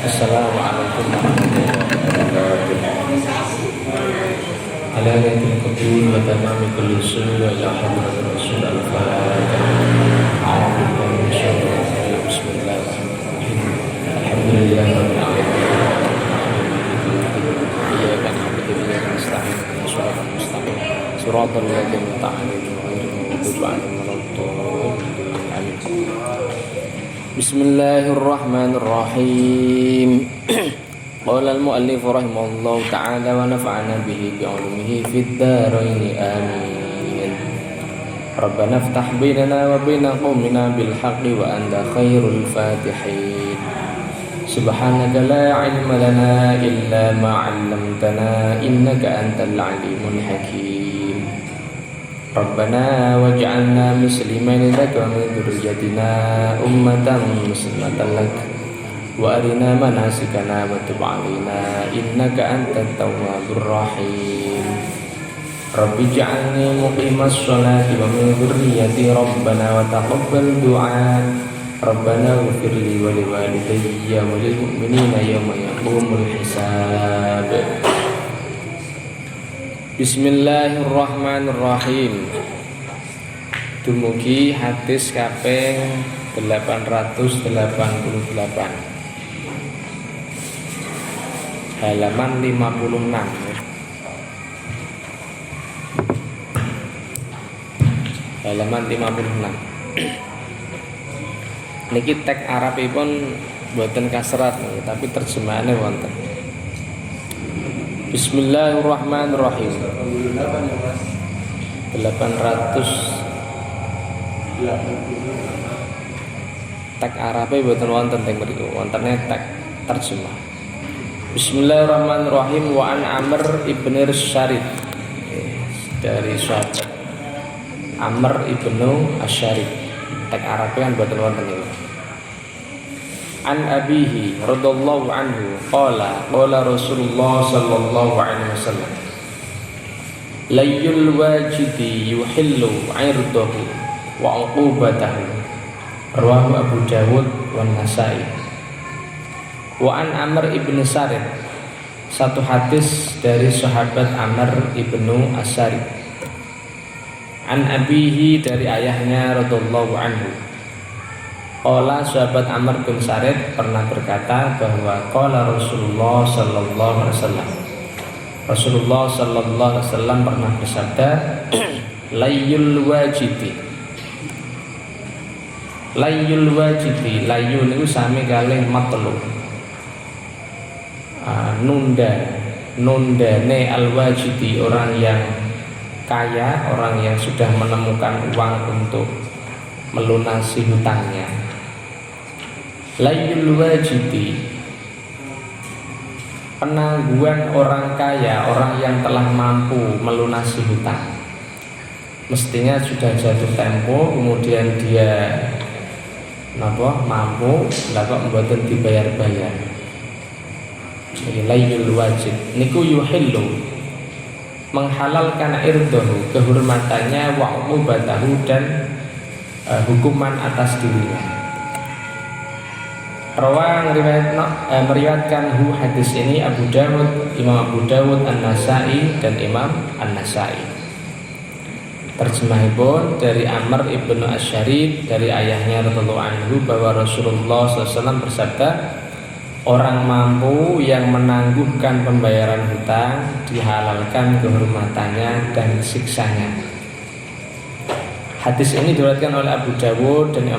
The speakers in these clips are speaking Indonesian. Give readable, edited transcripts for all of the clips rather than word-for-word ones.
Assalamualaikum warahmatullahi wabarakatuh. Ala yatil qubul wa tamami kulli usul wa ila hadratir rasul al-fatihah. A'udzu billahi minasyaitonir rajim. Bismillahirrahmanirrahim. Alhamdulillahi rabbil alamin. Iyyaka na'budu wa iyyaka nasta'in. Shiratal mustaqim. Shiratal ladzina an'amta 'alaihim ghairil maghdubi 'alaihim waladdallin. Amin. Bismillahirrahmanirrahim. Qala al-mu'allif rahimahullahu ta'ala wa nafa'ana bihi bi'ulumihi fid dharain amin. Rabbana iftah bainana wa baina qaumina bil haqqi wa anta khairul fatihin. Subhanaka la ilma lana illa ma 'allamtana innaka antal alimul hakim. Rabbana waj'alna muslimin laka wa min dzurriyyatina ummatan muslimatan lak wa arina manasikana wa tub 'alaina innaka antat tawwabur rahim. Rabbi ij'alni muqimas sholati wa min dzurriyyati rabbana wa taqabbal du'a. Rabbana ighfir li wa liwalidayya wa lil mu'minina yawma yaqumul hisab. Bismillahirrahmanirrahim. Dumugi hadis kaping 888, halaman 56. Halaman 56. Niki teks Arabipun boten kasrat nih, tapi terjemahannya wonten. Bismillahirrahmanirrahim. 800 teks Arabe boten wonten teng mriku, wontene teks terjemah. Bismillahirrahmanirrahim. Wa an Amr ibn Syarid, dari sahabat Amr ibnu Asyarid. Teks Arabe kan boten wonten niku. An abihi radhiyallahu anhu qala Rasulullah sallallahu alaihi wasallam layyul wajidi yuhillu 'irdahu wa 'uqubatahu. Rawahu Abu Dawud wan Nasa'i. Wa an Amr ibn Syarid, satu hadis dari sahabat Amr ibnu Asyarid. An abihi, dari ayahnya radhiyallahu anhu. Qala, sahabat Amr bin Syarid pernah berkata bahwa qala Rasulullah sallallahu alaihi wasallam, Rasulullah sallallahu alaihi wasallam pernah bersabda, layyul wajidi. Layyul wajidi, layyu niku sami kalih matlu. Nundane al-wajidi, orang yang kaya, orang yang sudah menemukan uang untuk melunasi hutangnya. Layyul wajidi, penangguhan orang kaya, orang yang telah mampu melunasi hutang. Mestinya sudah jatuh tempo, kemudian dia mampu, kok mboten dibayar-bayar. Jadi layyul wajid niku yuhillu, menghalalkan irdahu, kehormatannya, wa uqubatahu, dan hukuman atas dirinya. Meriwayatkan hadis ini Abu Dawud, Imam Abu Dawud, An-Nasa'i, dan Imam An-Nasa'i. Terjemahipun dari Amr ibnu Asyarid, dari ayahnya radhiyallahu anhu, bahwa Rasulullah SAW bersabda, orang mampu yang menangguhkan pembayaran hutang dihalalkan kehormatannya dan siksanya. Hadis ini diriwayatkan oleh Abu Dawud dan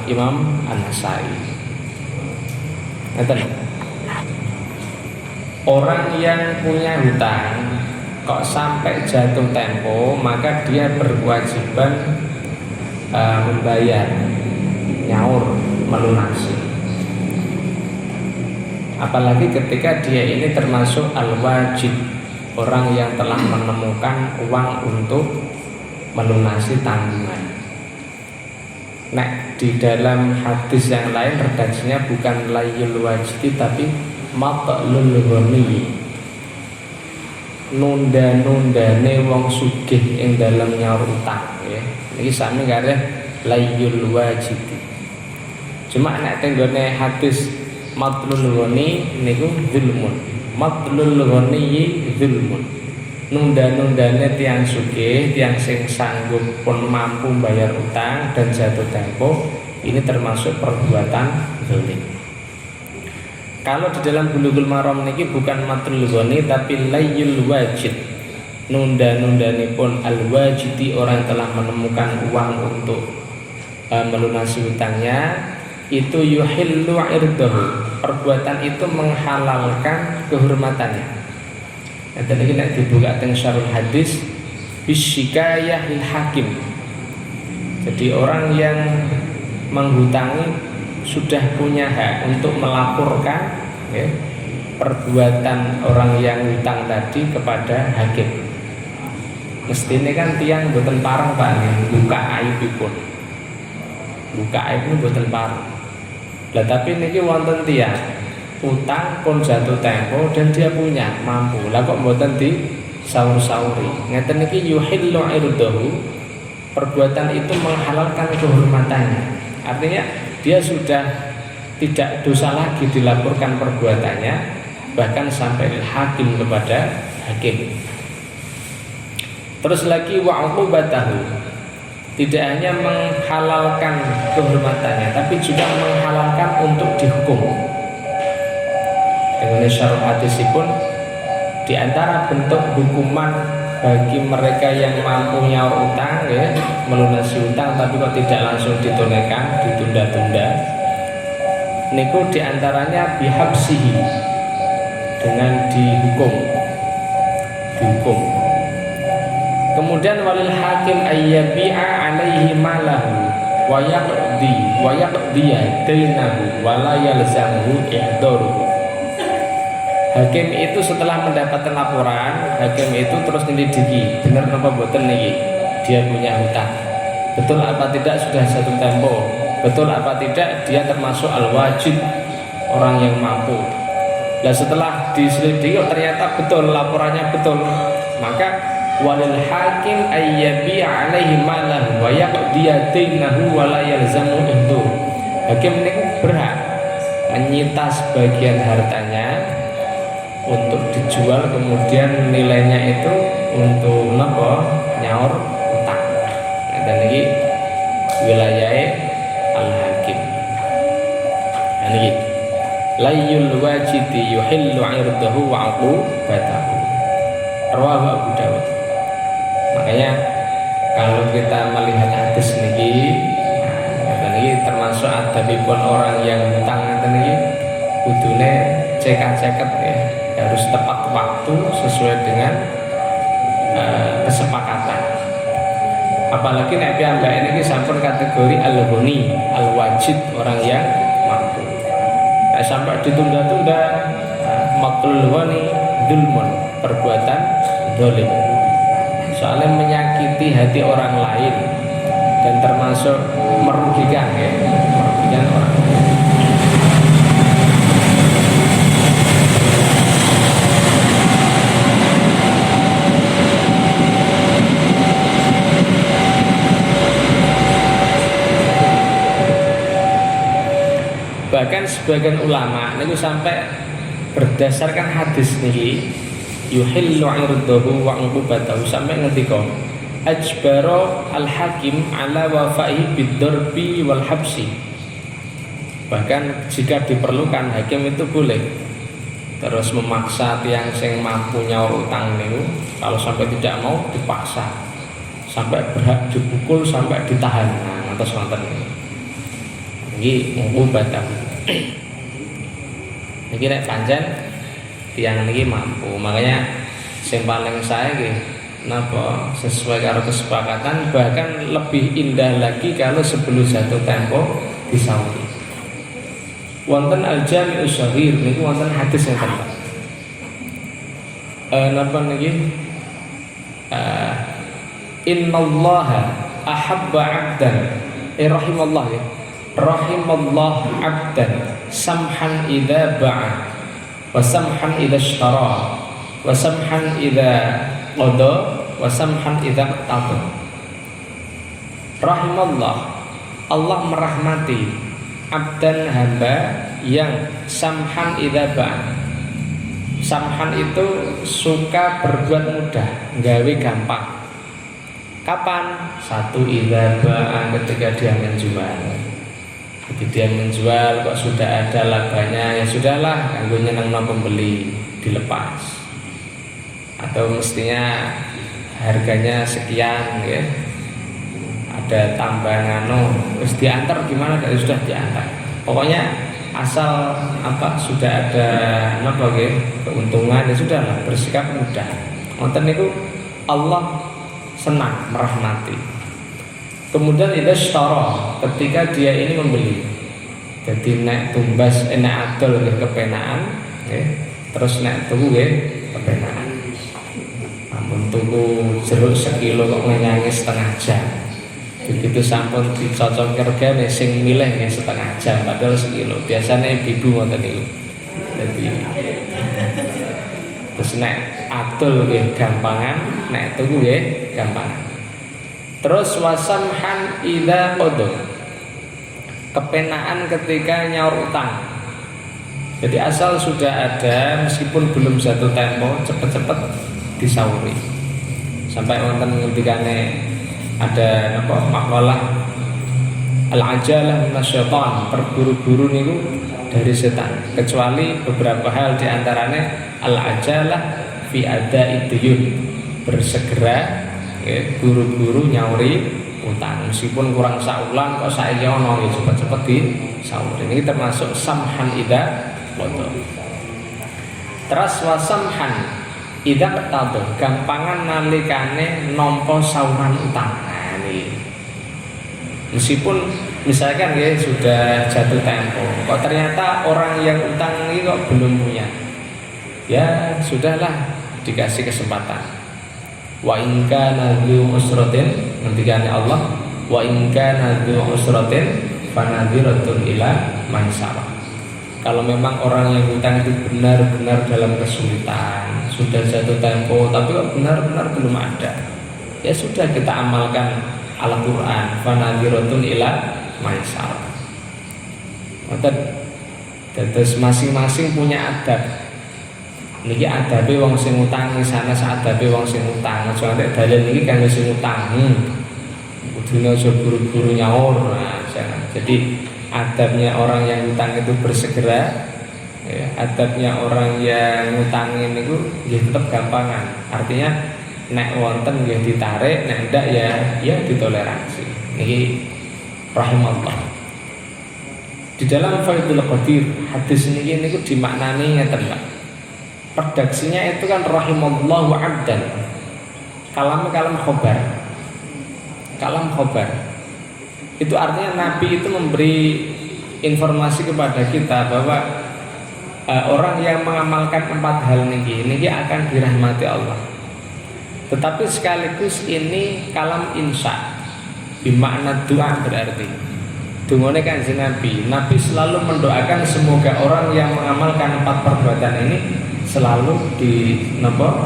Imam An-Nasa'i. Orang yang punya hutang kok sampai jatuh tempo, maka dia berkewajiban membayar, nyaur, melunasi. Apalagi ketika dia ini termasuk al-wajid, orang yang telah menemukan uang untuk melunasi tanggungan. Nah, di dalam hadis yang lain redaksinya bukan layyul wajidi tapi matlul ghani. Nunda-nundane wong sugih ing dalam nyaur utang, ya. Iki sami kare layyul wajidi. Cuma nek tenggone hadis Matlul ghani niku zulmun. Matlul ghani zulmun. Nunda-nundane tiang sugih, tiang sing sanggup pun mampu bayar utang dan jatuh tempo, ini termasuk perbuatan zalim. Kalau di dalam Bulughul Maram niki bukan matlul ghani tapi layyul wajid. Nunda-nundane pun al-wajidi, orang yang telah menemukan uang untuk melunasi hutangnya, itu yuhillu irdahu. Perbuatan itu menghalalkan kehormatannya. Nanti lagi nak dibuka teng syarul hadis bisyikayah lil hakim. Jadi orang yang menghutangi sudah punya hak untuk melaporkan ya, perbuatan orang yang hutang tadi kepada hakim. Mestinya kan tiang boten parang Pak nih, buka aibipun. Buka aib boten parang. Lah tapi niki wonten tiang utang pun jatuh tempo dan dia punya mampu, lah kok mboten di saur-sauri. Ngeten niki yuhillu irdahu, perbuatan itu menghalalkan kehormatannya. Artinya dia sudah tidak dosa lagi dilaporkan perbuatannya, bahkan sampai hakim kepada hakim. Terus lagi wa'uqubatahu, tidak hanya menghalalkan kehormatannya tapi juga menghalalkan untuk dihukum. Dengan syarah hadis pun di antara bentuk hukuman bagi mereka yang mampu nyaur utang ya, melunasi utang tapi kok tidak langsung ditunaikan, ditunda-tunda. Niku di antaranya bihabsihi, dengan dihukum. Kemudian walil hakim ayyabi'a alaihi malahu wa yaqdiya dainahu wa la yalzamuhu ihdaruhu. Hakim itu setelah mendapatkan laporan, hakim itu terus menyelidiki, benar apa boten niki dia punya hutang, betul apa tidak sudah jatuh tempo, betul apa tidak dia termasuk al-wajib, orang yang mampu. Dan setelah diselidiki ternyata betul, laporannya betul, maka walil hakim ayyabi alaihi malahu wa yaqdiya dainahu wa la yalzamu itu. Hakim ini berhak menyita sebagian hartanya untuk dijual, kemudian nilainya itu untuk nyaur utang. Dan ini wilayah al-hakim. Ini layyul wajidi yuhillu irdahu wa uqubatahu. Rawahu Abu Dawud. Makanya kalau kita melihat hadis niki, ini termasuk adabipun orang yang hutang niki kudune cekak-ceket ya, harus tepat waktu sesuai dengan kesepakatan. Apalagi nek piyambake niki sampun kategori al-ghani, al-wajid, orang yang mampu. Nek sampai ditunda-tunda, matlul ghani dzulmun, perbuatan zalim. Soalnya menyakiti hati orang lain dan termasuk merugikan ya, merugikan orang lain. Bahkan sebagian ulama niku sampai berdasarkan hadis niki yuhillu irdahu wa uqubatahu, sampai ngendika ajbaro al-hakim ala wafa'i bid-darbi wal habsi. Bahkan jika diperlukan hakim itu boleh terus memaksa tiang sing mampu nyaur utang niku, kalau sampai tidak mau dipaksa sampai berhak dipukul, sampai ditahan. Nah, ngantos wonten niku. Niki uqubatahu. Niki nek pancen tiang niki mampu, makanya sing paling saya nggih napa sesuai karo kesepakatan, bahkan lebih indah lagi kalau sebelum jatuh tempo disauri. Wonten al-Jami'us Shaghir niku wonten hadis yang tempat. Napa niki? Innallaha ahabba 'abdan rahimallah ya. Rahimallah 'abdan samhan idza ba'a wa samhan idza ishtara wa samhan idza qada wa samhan idza qada. Rahimallah, Allah merahmati abdan hamba yang samhan idza ba'a. Samhan itu suka berbuat mudah, gawe gampang. Kapan? Satu idza ba'a, ketika dia menjual. Jadi dia menjual kok sudah ada labanya, ya sudahlah, kanggo nyenengno pembeli, dilepas. Atau mestinya harganya sekian ya. Ada tambahan terus diantar gimana? Sudah diantar. Pokoknya asal sudah ada keuntungan, ya sudahlah, bersikap mudah. Wonten niku Allah senang, merahmati. Kemudian itu syara, ketika dia ini membeli. Jadi nek tumbas nek adol nggih kepenaan, terus nek tuku nggih kepenaan. Ampun tuku jeruk sekilo kok ngenyangi setengah jam. Begitu sampun dicocok regane sing milih nggih setengah jam padahal sekilo. Biasanya ibu ngoten niku. Jadi terus nek adol nggih gampangan, nek tuku nggih gampangan. Terus wasamhan idza qada. Kepenaan ketika nyaur utang. Jadi asal sudah ada meskipun belum jatuh tempo, cepet-cepet disauri. Sampai wonten ngendikane ada makalah al-ajalah minasyaitan, terburu-buru niku dari setan. Kecuali beberapa hal diantaranya al-ajalah fi ada'i duyun, bersegera buru-buru nyauri utang meskipun kurang saulan kok saiki ono cepet-cepet disauri. Ini termasuk samhan idza qada. Terus wasamhan idza qada, gampangan nalikane nampa sauran utang. Meskipun misalkan ya sudah jatuh tempo, kok ternyata orang yang utang ini kok belum punya, ya sudahlah, dikasih kesempatan. Wa in kana dzu usratin, ngendikane Allah, wa in kana dzu usratin fanadhiratun ila maisarah. Kalau memang orang yang utang itu benar-benar dalam kesulitan, sudah jatuh tempo tapi kok benar-benar belum ada, ya sudah, kita amalkan Al-Quran, fanadhiratun ila maisarah. Terus masing-masing punya adab. Niki adabe wong sing utang, sana adabe wong sing utang. Aja nek dalil niki kanggo sing utang. Kudune aja buru-buru nyaur. Nah, jadi adabnya orang yang utang itu bersegera. Ya, adabnya orang yang ngutangin itu ya tetap gampangan. Artinya nek wonten nggih ditarik, nek ndak ya ditoleransi. Niki rahimallah. Di dalam Faidul Qadir hadis niki niku dimaknani ngeten, Pak. Redaksinya itu kan rahimallahu 'abdan. Kalam khobar. Kalam khobar. Itu artinya Nabi itu memberi informasi kepada kita bahwa orang yang mengamalkan 4 hal niki akan dirahmati Allah. Tetapi sekaligus ini kalam insya, bermakna doa, berarti dungane kanjeng Nabi selalu mendoakan semoga orang yang mengamalkan 4 perbuatan ini selalu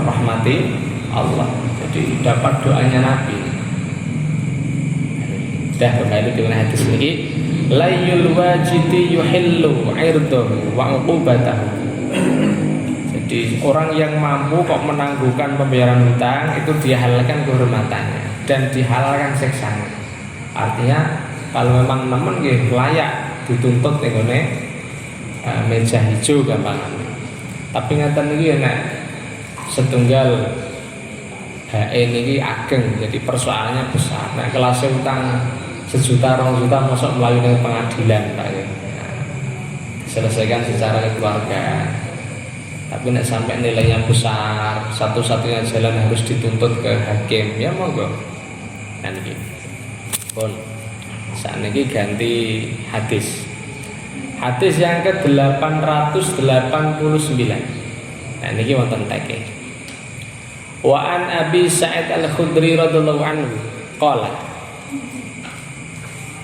rahmati Allah. Jadi dapat doanya Nabi. Dah kembali dengan hadis ini, layul wajidi yuhillu 'irdahu wa 'uqubatahu. Jadi orang yang mampu kok menangguhkan pembayaran hutang itu dihalalkan kehormatannya dan dihalalkan siksanya. Artinya kalau memang nemen nggih layak dituntut nggone meja hijau gampangan. Tapi ngaten niki nek setunggal HE niki ageng, jadi persoalannya besar. Nek kelas utang 1 juta 2 juta masuk melayu ning pengadilan Pak ya. Diselesaikan secara keluarga. Tapi nek sampai nilainya besar, satu-satunya jalan harus dituntut ke hakim, ya monggo. Nah niki. Pun saat ini ganti hadis. Hadis yang ke-889. Nah niki wonten teke. Wa an Abi Sa'id Al-Khudri radhiyallahu anhu qala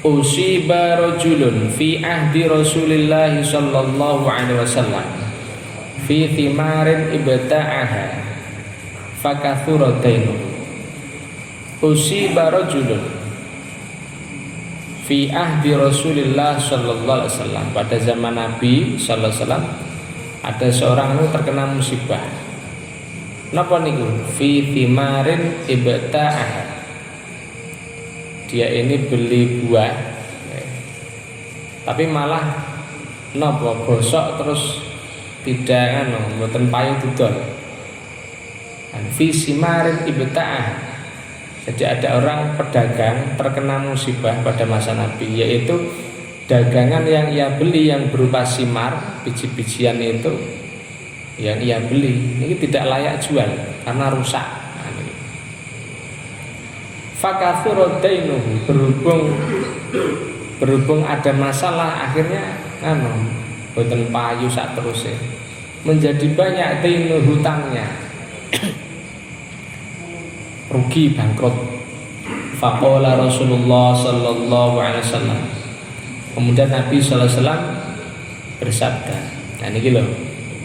usiba rajulun fi ahdi Rasulillah sallallahu alaihi wasallam fi thimarin ibta'aha fakathura dainuhu. Usiba rajulun fi ahdi Rasulillah sallallahu alaihi wasallam, pada zaman Nabi sallallahu alaihi wasallam ada seorang itu terkena musibah. Napa niku? Fi thimarin ibta'ah. Dia ini beli buah, tapi malah napa gosok terus tidak mboten payu didol. Fi simarin ibta'ah. Jadi ada orang pedagang terkena musibah pada masa Nabi, yaitu dagangan yang ia beli yang berupa simar, biji-bijian itu yang ia beli ini tidak layak jual karena rusak. Fakathura dainuhu, berhubung ada masalah, akhirnya boten payu sak terusé, menjadi banyak dainu, hutangnya. Rugi, bangkrut. Faqala Rasulullah sallallahu alaihi wasallam, kemudian Nabi sallallahu alaihi wasallam bersabda. Nah niki lho,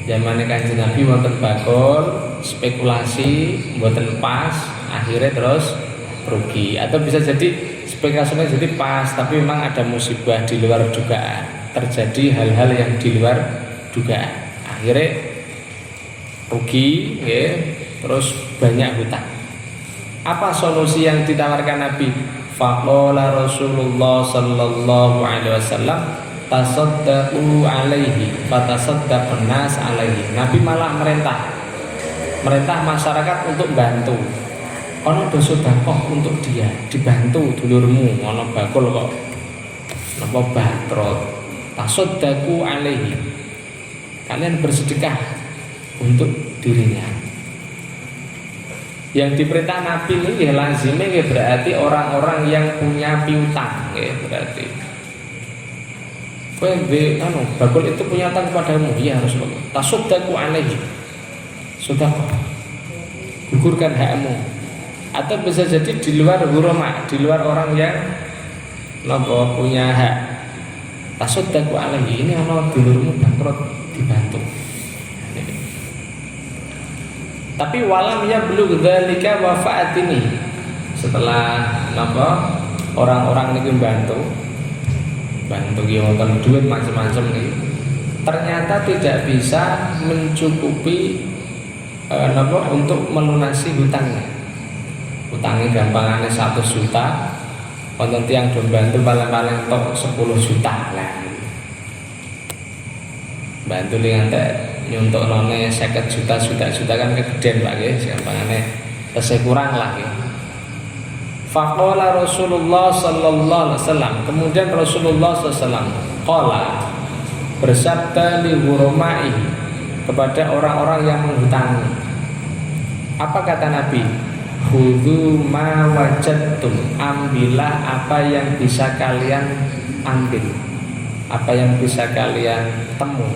zamane Kanjeng Nabi wonten bakul spekulasi mboten pas, akhirnya terus rugi. Atau bisa jadi spekulasinya jadi pas, tapi memang ada musibah di luar dugaan, terjadi hal-hal yang di luar dugaan, akhirnya rugi, terus banyak hutang. Apa solusi yang ditawarkan Nabi? Faqala Rasulullah sallallahu alaihi wasallam, tasaddaqu alaihi fatasaddaqun nas alaihi. Nabi malah merintah masyarakat untuk bantu. Ono do sedekah untuk dia, dibantu dulurmu, ono bakul kok napa bangkrut. Tasaddaqu alaihi. Kalian bersedekah untuk dirinya. Yang diperintah Nabi ini ya lazimnya ya berarti orang-orang yang punya piutang ya berarti. Bakul itu punya utang kepadamu, ya Rasulullah. Tasaddaqu alaihi. Sedekah. Gugurkan hakmu. Atau bisa jadi di luar hurma, di luar orang yang punya hak. Tasaddaqu alaihi, ini ana dulurmu bangkrut, dibantu. Tapi walam ya belum dzalika wafaat ini. Setelah orang-orang ini bantu wonten duit macam-macam nih, ternyata tidak bisa mencukupi untuk melunasi hutangnya. Hutangnya gampangannya 1 juta, wonten tiyang do bantu paling-paling tok 10 juta lah. Bantu lingantek nyuntuk none 50 juta kan kegedean Pak nggih, gampangane tesih kurang lah nggih. Faqala Rasulullah sallallahu alaihi wasallam, kemudian Rasulullah sallallahu alaihi wasallam qala, bersabda li hurmai, kepada orang-orang yang menghutangi. Apa kata Nabi? Khudhu ma wajadtum, ambillah apa yang bisa kalian ambil, apa yang bisa kalian temu.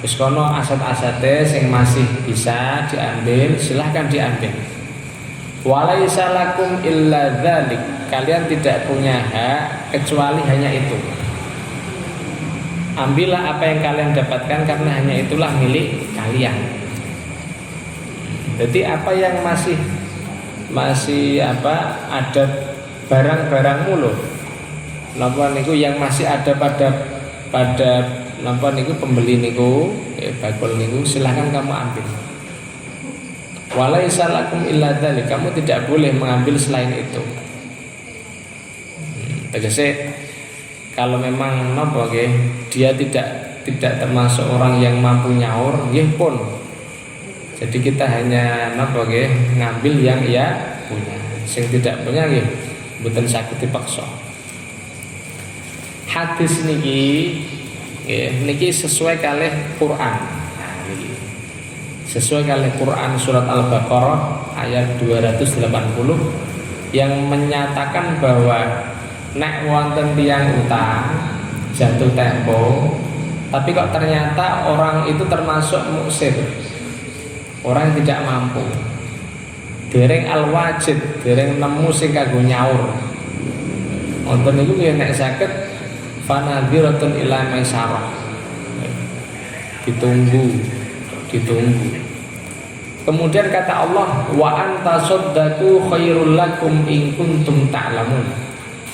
Wis kono aset-asete sing masih bisa diambil, silahkan diambil. Walaisa lakum illa dzalik, kalian tidak punya hak kecuali hanya itu. Ambillah apa yang kalian dapatkan karena hanya itulah milik kalian. Jadi apa yang masih ada barang-barangmu loh. Napa niku yang masih ada pada napa niku pembeli niku bakul niku silahkan kamu ambil. Walaisa lakum illa dzalik, kamu tidak boleh mengambil selain itu. Tegese kalau memang napa dia tidak termasuk orang yang mampu nyaur nggih pun. Jadi kita hanya napa ngambil yang ia punya. Sing tidak punya nggih mboten saged dipaksa. Hadis niki sesuai kalih Quran. Nah, niki sesuai kalih Quran surat Al-Baqarah ayat 280 yang menyatakan bahwa nek wonten tiyang utang jatuh tempo, tapi kok ternyata orang itu termasuk muksir, orang yang tidak mampu, dereng al-wajid, dereng nemu sing kanggo nyaur. Wonten niku nek saged fanadhiratun ila maisarah, ditunggu. Kemudian kata Allah, wa anta saddaqu khairul lakum in kuntum ta'lamun.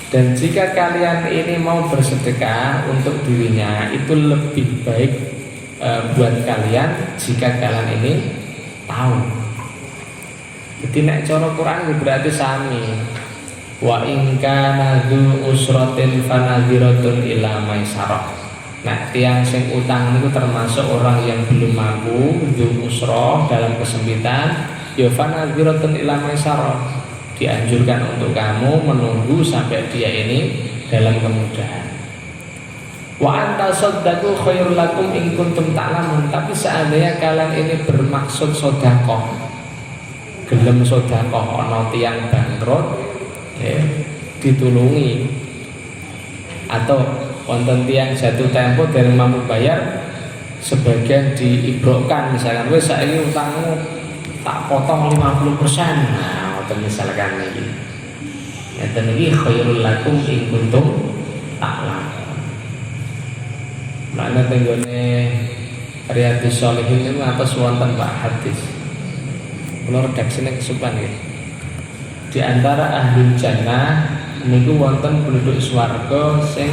Dan jika kalian ini mau bersedekah untuk dirinya, itu lebih baik buat kalian jika kalian ini tahu. Jadi nek cara Quran berarti sami. Wa in kana dzu usratin fanadhiratun ila maisarah. Nah, tiang sing utang itu termasuk orang yang belum mampu, dzu usrah dalam kesempitan, ya fanadhiratun ila maisarah. Dianjurkan untuk kamu menunggu sampai dia ini dalam kemudahan. Wa anta saddaqu khairul lakum in kuntum ta'lamun. Tapi seandainya kalian ini bermaksud sedekah, gelem sedekah ana tiyang bangkrut, ya, ditulungi, atau wonten tiyang jatuh tempo dari mampu bayar, sebagian diibrokkan, misalkan wis saiki utangmu tak potong 50%. Nah, misalkan ini ngeten iki khairul lakum in kuntum ta'lamun. Makna tenggone Riyadhus Shalihin itu atas wonten Pak hadis. Kula redaksine kesupen nggih. Di antara ahli jannah niku wonten penduduk swarga sing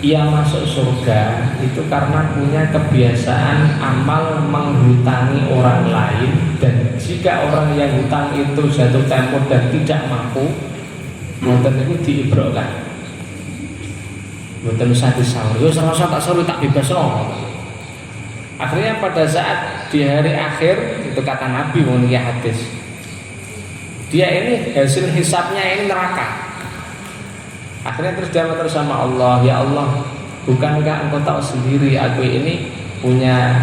ia masuk surga itu karena punya kebiasaan amal menghutangi orang lain, dan jika orang yang hutang itu jatuh tempo dan tidak mampu, wonten itu diibrokkan. Wonten usah disauri, wis rasa tak sauri tak bebasno. Akhirnya pada saat di hari akhir, itu kata Nabi mengenai hadis, dia ini hasil hisabnya ini neraka. Akhirnya terus dia berkata sama Allah, ya Allah, bukankah engkau tahu sendiri aku ini punya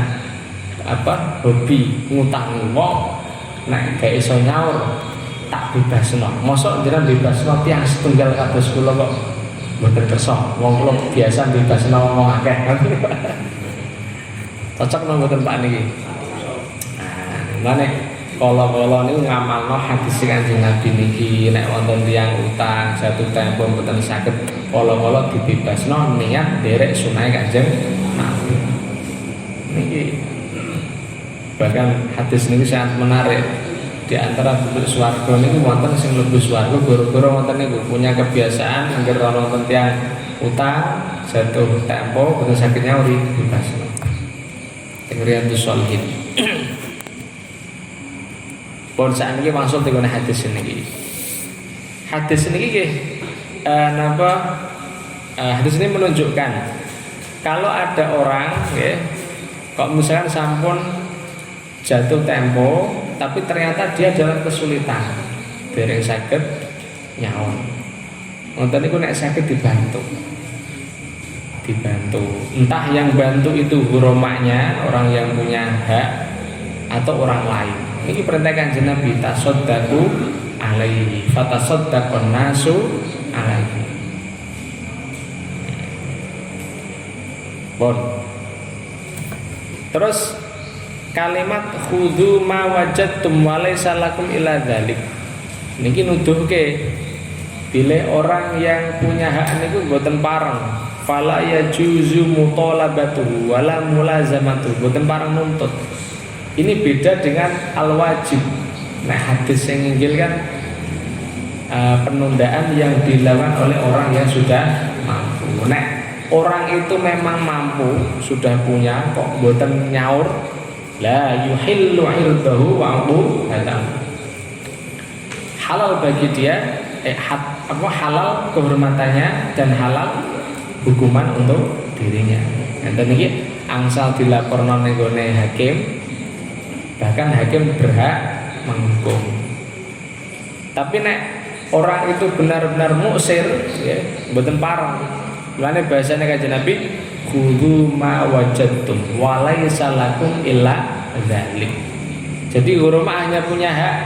hobi ngutangi wong, nek gak iso nyaur tak bebasno. Mosok jenengan bebasno tiyang setunggal kados kula kok mboten kersa. Wong kula biasa bebasno wong akeh. Cocok nang mboten Pak niki. Nah, ngene kala-kala niku ngamalno hadis Kanjeng Nabi niki, nek wonten tiyang utang jatuh tempo mboten saged kala-kala dibebasno niat derek sunah Kanjeng Nabi. Niki bahkan hadis niki sangat menarik. Di antara penduduk swarga niku wonten sing mlebu swarga gara-gara wonten niku punya kebiasaan angger wonten tiyang utang jatuh tempo mboten saged nyauri dibebasno. Riyadhus Shalihin. Pun saat ini langsung dengan hadis ini. Hadis ini hadis ini menunjukkan kalau ada orang, kok misalkan sampun jatuh tempo, tapi ternyata dia dalam kesulitan, dereng saged nyaur. Wonten niku nek saged dibantu. Entah yang bantu itu hurumaknya orang yang punya hak atau orang lain. Ini perintah Kanjeng Nabi, tasaddaqu alaihi fatasaddaqun nasu alaihi. Bon. Terus kalimat khudhu ma wajadtum wa laysa lakum illa dzalik. Niki nuduhke bilih orang yang punya hak niku mboten pareng. Fala yajuzu mutalabatuhu wala mulazamatuhu, mboten pareng nuntut. Ini beda dengan al-wajib. Nah, hadis yang inggil kan penundaan yang dilakukan oleh orang yang sudah mampu. Nah, orang itu memang mampu, sudah punya, kok mboten nyaur, la yuhillu irdahu wa hadam. Halal bagi dia, halal kehormatannya dan halal hukuman untuk dirinya. Dan ini angsal dilaporkan oleh hakim. Bahkan hakim berhak menghukum. Tapi nek orang itu benar-benar muksir, ya, mboten pareng. Lane bahasane Kanjeng Nabi, khudhu ma wajadtum wa laysa lakum illa dzalik. Jadi hurma hanya punya hak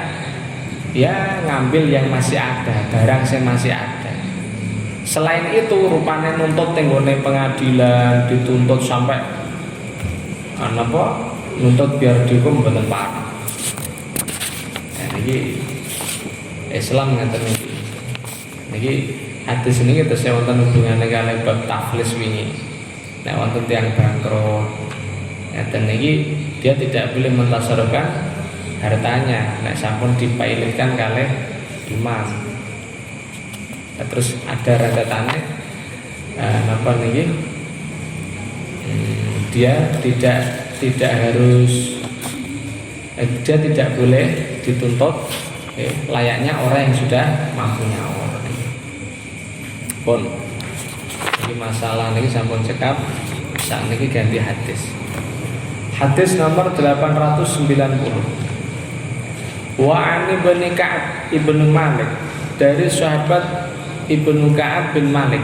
ya ngambil yang masih ada, barang yang masih ada. Selain itu rupanya nuntut tenggone pengadilan, dituntut sampai nuntut biar dihukum mboten pareng. Nah niki Islam ngaten niki. Niki hadis niki tesih wonten hubungane kalih bab taflis wingi. Nek wonten tiyang bangkrut, ngaten niki dia tidak boleh mentasarufkan hartanya nek sampun dipailitkan kalih imam. Nah, terus ada rentetannya apa nih? Dia tidak harus dia tidak boleh dituntut layaknya orang yang sudah mampu nyaur. Pun ini masalah ini sampun cekap saat ini ganti hadis. Hadis nomor 890. Wa ani bin Ka'ab ibnu Malik, dari sahabat Ibnu Ka'ab bin Malik,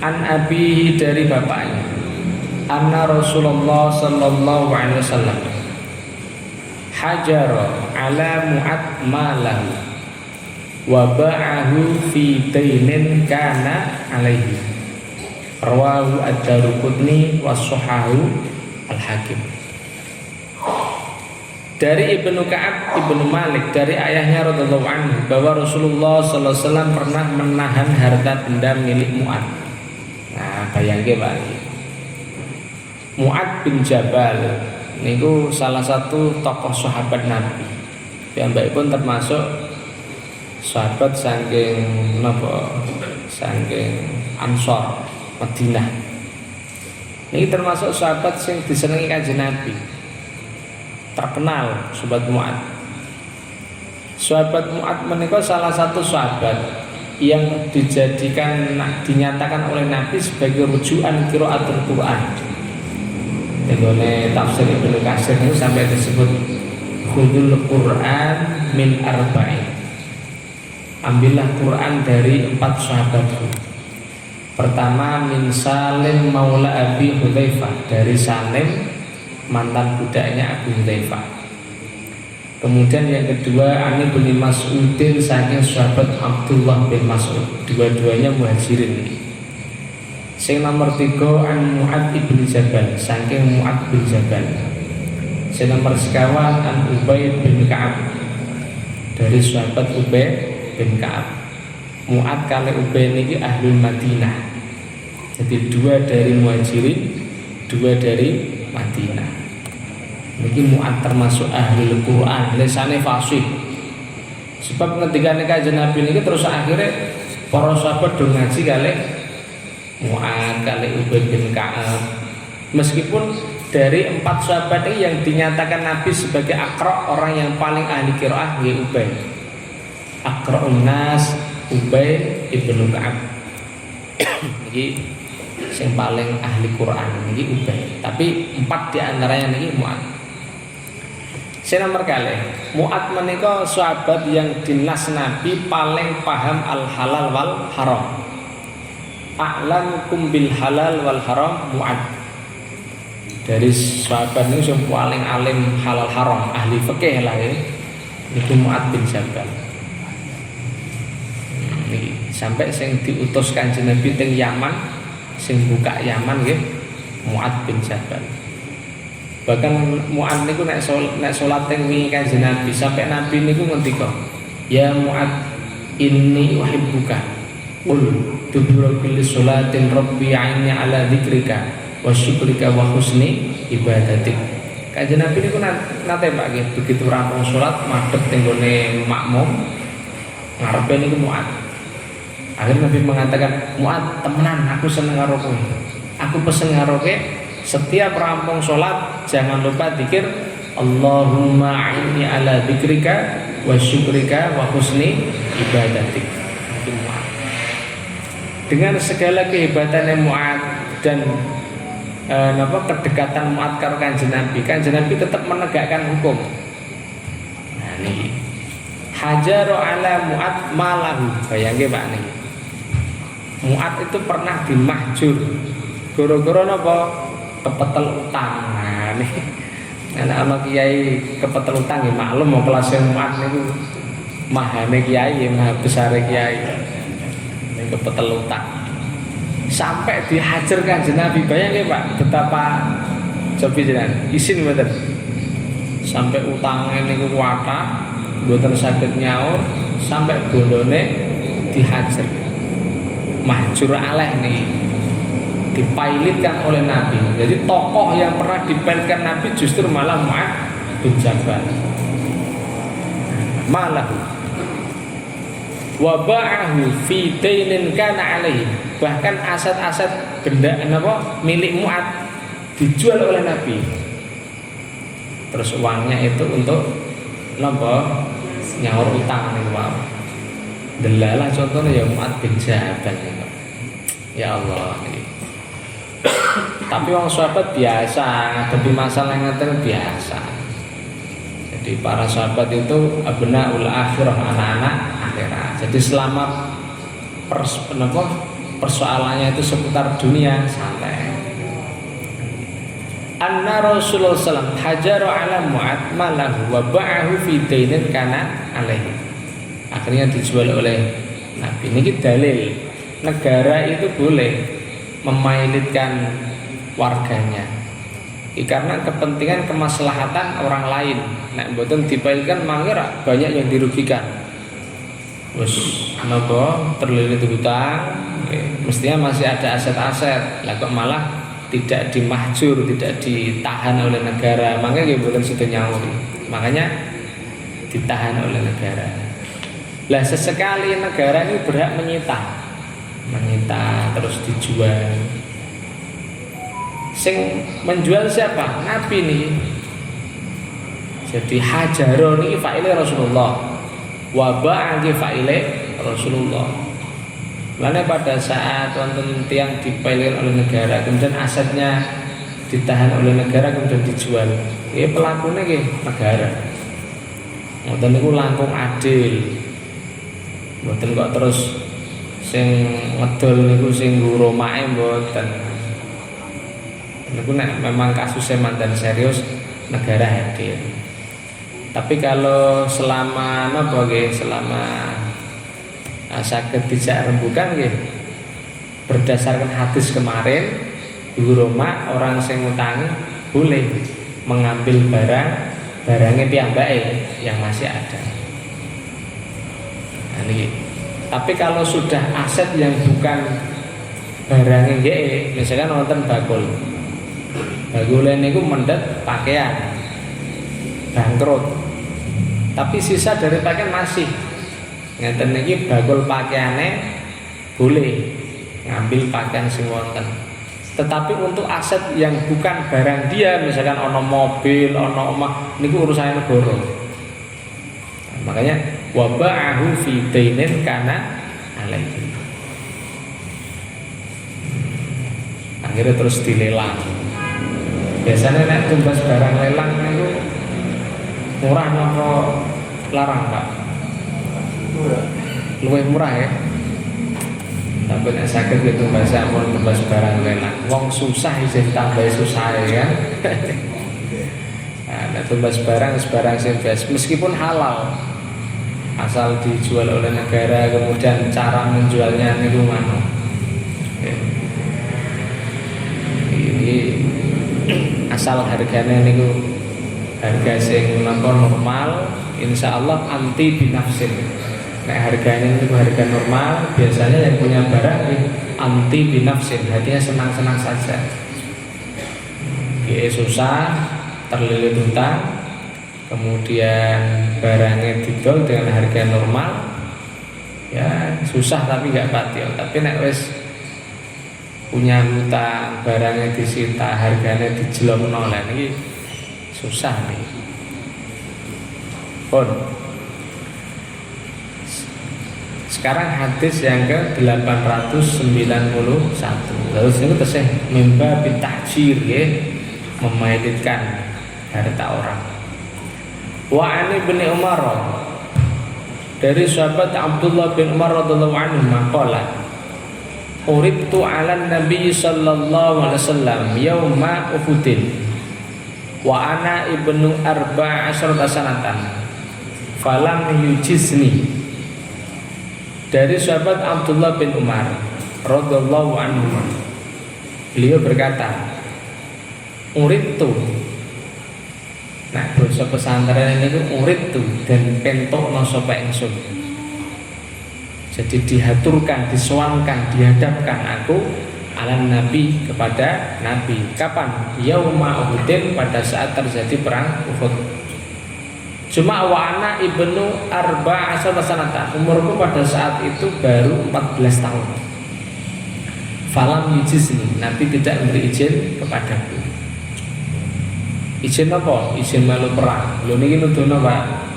an abihi, dari bapaknya, anna Rasulullah sallallahu alaihi wasallam hajara ala Mu'ad malahu wa ba'ahu fi dainin kana alaihi, rawahu ad-Daruqutni wa sahahu al-Hakim. Dari Ibnu Ka'ab Ibnu Malik, dari ayahnya radhiyallahu anhu, bahwa Rasulullah sallallahu alaihi wasallam pernah menahan harta benda milik Mu'ad. Nah, bayangke Pak, Mu'ad bin Jabal niku salah satu tokoh sahabat Nabi. Piyambakipun termasuk sahabat saking napa? Saking Ansor Madinah. Ini termasuk sahabat sing disenengi Kanjeng Nabi. Terkenal sahabat Mu'ad. Sahabat Mu'ad menika salah satu sahabat yang dinyatakan oleh Nabi sebagai rujukan qiraatul Quran. Dengan tafsir Ibnu Katsir itu sampai disebut khudul Quran min arba'in. Ambillah Quran dari 4 sahabatku. Pertama, min Salim maula Abi Hudzaifah, dari Salim mantan budaknya Abu Hudzaifah. Kemudian yang kedua, Ani bin Mas'udin, saking sahabat Abdullah bin Mas'ud, dua-duanya muhajirin. Sing nomor 3, an Mu'ad ibn Jabal, saking Mu'ad bin Jabal. Sing nomor sekawan, an Ubay bin Ka'ab, dari sahabat Ubay bin Ka'ab. Mu'ad kali Ubay niki ahlul Madinah. Jadi 2 dari muhajirin, 2 dari Madinah. Niki Mu'ad termasuk ahli Quran, lesane fasih. Sebab ketika Kanjeng Nabi niki terus akhirnya para sahabat do ngaji kali Mu'ad, kali Ubay bin Ka'ab. Meskipun dari 4 sahabat ini yang dinyatakan Nabi sebagai akra, orang yang paling ahli qiraah nggih Ubay. Akra'un nas Ubay ibnu Ka'ab. Niki sing paling ahli Quran niki Ubay. Tapi 4 di antaranya niki Mu'ad. Sing nomor kali, Mu'ad menika sahabat yang dinas Nabi paling paham al halal wal haram. A'lamukum bil halal wal haram Mu'ad. Dari sahabat ini yang paling alim halal haram, ahli fikih lah ya. Niki Mu'ad bin Jabal. Niki sampai sing diutus Kanjeng Nabi teng Yaman, sing buka Yaman nggih Mu'ad bin Jabal. Bahkan Mu'ad niku nek salat teng wingi Kanjeng Nabi, sampai Nabi niku ngendika, "Ya Mu'ad, inni uhibbuka. Qul tubra kulli salatin rabbi aini ala dzikrika wa syukrika wa husni ibadatik." Kanjeng Nabi niku nate Pak nggih, begitu rampung salat madhep teng gone makmum ngarepe niku Mu'ad. Akhirnya Nabi mengatakan, "Mu'ad, temenan aku seneng karo kowe. Aku pesen karo kowe, setiap rampung sholat jangan lupa dzikir Allahumma a'inni ala dzikrika wa syukrika wa husni ibadatik." Dengan segala kehebatannya Mu'ad dan kedekatan Mu'ad karo Kanjeng Nabi tetap menegakkan hukum. Nah niki hajaru ala Mu'ad malahu. Bayangke Pak niki, Mu'ad itu pernah dimahjur gara-gara napa? Kepetel utang. Nah nih anak kiai kepetel utang ya maklum mau kelas yang Mu'ad niku mahane kiai, maha besar kiai. Ini kepetel utang. Sampai dihajar Kanjeng Nabi. Bayangke Pak, betapa cobi jenengan isin mboten. Sampai utangnya niku kuwata, mboten saged nyaur, sampai bondone dihajar. Mahjur aleh nih, dipailitkan oleh Nabi. Jadi tokoh yang pernah dipailitkan Nabi justru malah Mu'ad bin Jabal. Malah wa ba'ahu fi dainin kana alaihi, bahkan aset-aset benda milik Mu'ad dijual oleh Nabi. Terus uangnya itu untuk nyaur utang nih, wow. Delalah contohnya ya Mu'ad bin Jabal. Ya Allah. Tapi orang sahabat biasa ngadepi masalah yang ngeten biasa. Jadi para sahabat itu abnaul akhirah, anak-anak akhirat. Jadi selama persoalannya itu seputar dunia santai. Anna Rasulullah SAW hajaru ala Mu'ad malahu wa ba'ahu fi dainin kana alaihi. Akhirnya dijual oleh Nabi. Ini dalil negara itu boleh memailitkan warganya karena kepentingan kemaslahatan orang lain. Nek mboten dipailitkan mangga banyak yang dirugikan. Wes napa terlilit hutang, mestinya masih ada aset-aset. Lah kok malah tidak dimahjur, tidak ditahan oleh negara, makanya nggih mboten sido nyauri. Makanya ditahan oleh negara. Lah sesekali negara ini berhak menyita terus dijual. Sing menjual siapa? Nabi nih. Jadi hajaro niki fa'ile Rasulullah, wa ba'a fa'ile Rasulullah. Lalu pada saat wonten tiang dipailin oleh negara, kemudian asetnya ditahan oleh negara kemudian dijual, ini pelakunya negara. Mboten niku langkung adil. Mboten kok terus sing ngedol niku sing nguro mae mboten. Niku nek memang kasusnya mantan serius negara hadir. Tapi kalau selama sakit tidak rembukan berdasarkan hadis kemarin, guru Roma orang sing ngutangi boleh mengambil barangnya piyambake yang masih ada. Nah, ini. Tapi kalau sudah aset yang bukan barangnya misalkan wonten bakul niku mendet pakaian bangkrut, tapi sisa dari pakaian masih. Ngeten niki bakul pakaiane boleh ngambil pakaian sing wonten. Tetapi untuk aset yang bukan barang dia, misalkan ono mobil, ono omah, niku urusannya negara. Nah, makanya wa ba'ahu fi dainin kana alaihi. Akhirnya terus dilelang. Biasanya nek tumbas barang lelang niku murah napa larang, Pak? Luwih murah ya. Tapi nek sakit gitu bahasa ampun tebas barang lelang. Wong susah isih tambah susah ya kan. Nah, nek tebas barang sing biasa meskipun halal asal dijual oleh negara, kemudian cara menjualnya niku mano. Ini asal harganya niku harga sing normal, insyaallah anti binafsin. Nek harganya itu harga normal, biasanya yang punya barang anti binafsin, hatinya senang-senang saja. Susah, terlilit hutang, kemudian barangnya didol dengan harga normal, ya susah tapi gak batil. Tapi nek wis punya hutang, barangnya disita, harganya dijelokno, lah ini susah nih. Sekarang hadis yang ke-891. Terus ini tesih mimba bitahjir ya, memailitkan harta orang. Wa ani bin Umar, dari sahabat Abdullah bin Umar radhiyallahu anhu maqala uribtu 'ala Nabi sallallahu alaihi wasallam yauma Uhudin wa ana ibnu 14 sanatan falam yujizni. Dari sahabat Abdullah bin Umar radhiyallahu anhu, beliau berkata, uridtu. Nah, basa pesantren ini itu uridtu dan pentok sapa ingsun. Jadi dihaturkan, disowankan, dihadapkan aku ala Nabi, kepada Nabi. Kapan? Yauma Uhudin, pada saat terjadi perang Uhud. Cuma wa ana ibnu arba asal sanatan, umurku pada saat itu baru 14 tahun. Falam yujizni, Nabi tidak memberi izin kepadaku. Izin apa? Izin melu perang. Lho niki nuduhno Pak.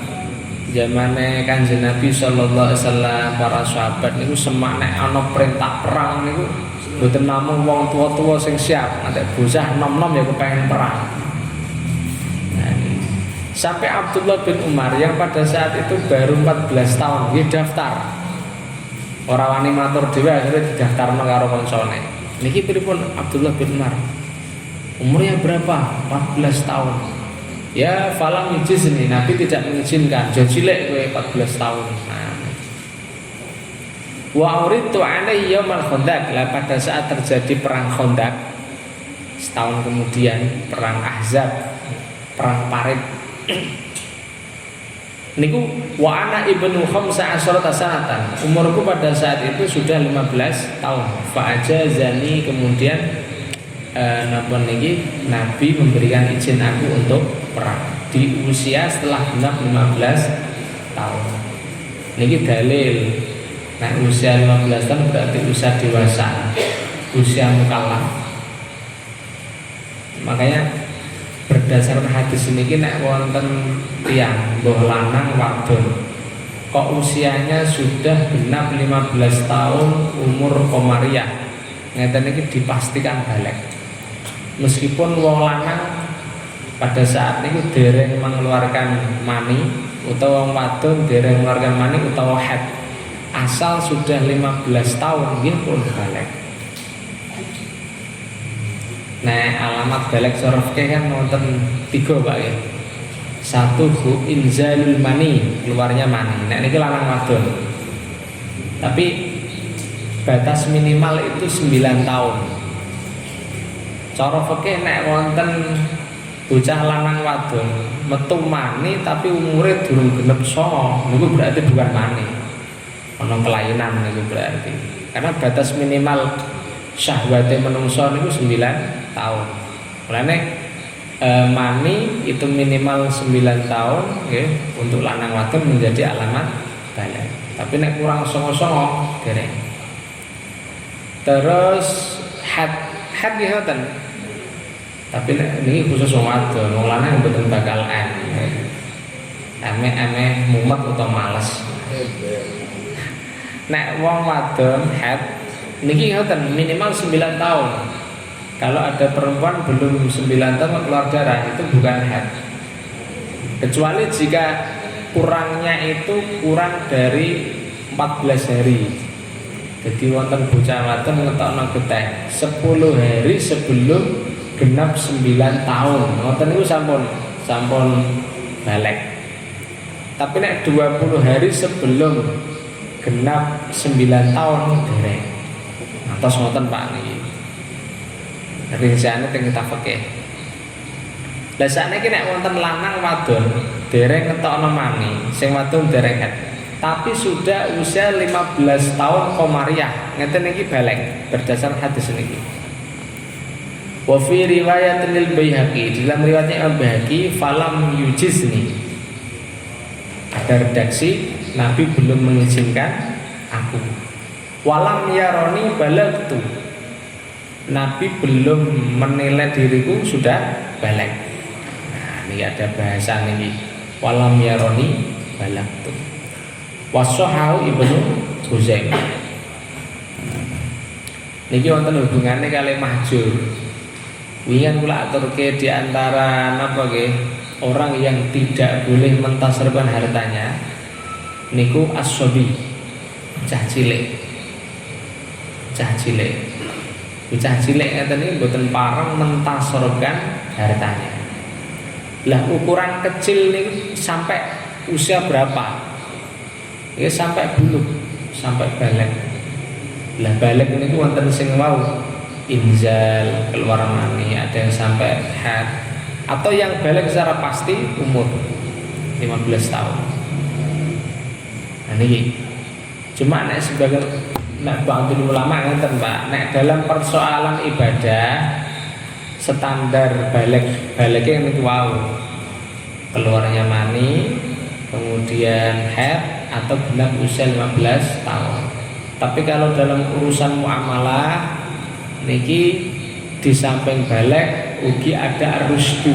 Zamane Kanjeng Nabi sallallahu alaihi wasallam, para sahabat niku semak nek ana perintah perang niku mboten namung wong tua-tua sing siap, nek bocah nom-nom ya kepengin perang. Nah, sampai Abdullah bin Umar yang pada saat itu baru 14 tahun nggih daftar. Ora wani matur dhewe akhirnya didaftarno karo koncone. Niki pripun Abdullah bin Umar? Umurnya berapa? 14 tahun. Ya, falam yujizni, Nabi tidak mengizinkan. Jo cilik kowe 14 tahun. Nah. Wa uritu alaihi yaumal Khandaq. Lah pada saat terjadi perang Khandaq setahun kemudian perang Ahzab, perang Parit. Niku wa ana ibnu khamsa asyrata sanatan. Umurku pada saat itu sudah 15 tahun. Fa ajazani, kemudian napa niki Nabi memberikan izin aku untuk perang di usia setelah genap 15 tahun. Niki dalil. Nah, usia 15 tahun berarti usia dewasa, usia mukallaf. Makanya berdasarkan hadis niki nek wonten tiyang mbah lanang wadon kok usianya sudah genap 15 tahun umur komariah, ngeten iki dipastikan balik. Meskipun wong lanang pada saat itu dereng mengeluarkan mani, utawa wong wadon dereng mengeluarkan mani utawa haid, asal sudah 15 tahun nggih pun balik. Nah, alamat balik sorof kan wonten 3 Pak ya. 1 inzalul mani, keluarnya mani. Nah ini lanang wadon. Tapi batas minimal itu 9 tahun. Cara fikih nek wonten bocah lanang wadon metu mani tapi umure durung genep 9, niku berarti bukan mani. Ana kelainan niku berarti. Karena batas minimal syahwate menungso niku 9 tahun. Mulane mani itu minimal 9 tahun nggih, untuk lanang wadon menjadi alamat baligh. Tapi nek kurang 9 dereng. Terus had nggih ngoten. Tapi ini khusus wong wadon, wong lanang mboten bakal ame mumet utawa males. Nek wong wadon head niki ngoten minimal 9 tahun. Kalau ada perempuan belum 9 tahun keluar darah itu bukan head. Kecuali jika kurangnya itu kurang dari 14 hari. Jadi wonten bocah wadon ngetokno getih 10 hari sebelum genap 9 tahun. Ngoten niku sampun balik. Tapi nek 20 hari sebelum genap 9 tahun dereng. Atos ngoten Pak niki. Rinciane teng kita fikih. Lah sakniki nek wonten lanang wadon dereng ngetokno mani, sing wadon dereng head. Tapi sudah usia 15 tahun komariah. Ngeten niki balik berdasar hadis niki. Wa fi riwayatin lil Baihaqi, dalam riwayatnya Al Baihaqi, falam yujizni, ada redaksi Nabi belum mengizinkan aku. Walam yaroni balagtu, Nabi belum menilai diriku sudah balik. Nah, ini ada bahasa ini. Walam yaroni balagtu. Wasohahu ibnu Huzaimah. Niki wonten hubungannya kali mahjur. Wingan kula aturke di antara napa nggih orang yang tidak boleh mentasarufkan hartanya niku as-sabi, cah cilik. Cah cilik. Cah cilik ngeten iki mboten pareng mentasarufkan hartanya. Lah ukuran kecil niku sampai usia berapa? Ya sampai buluk, sampai balik. Lah balik niku wonten sing wau inzal, keluar mani, ada yang sampai haid, atau yang balik secara pasti umur 15 tahun. Nah ini cuma nek sebagai nek bangdul ulama ngeten Pak, nek dalam persoalan ibadah standar baliknya niku wau keluarnya mani kemudian haid atau genap usia 15 tahun. Tapi kalau dalam urusan muamalah niki di samping balik ugi ada rusdu.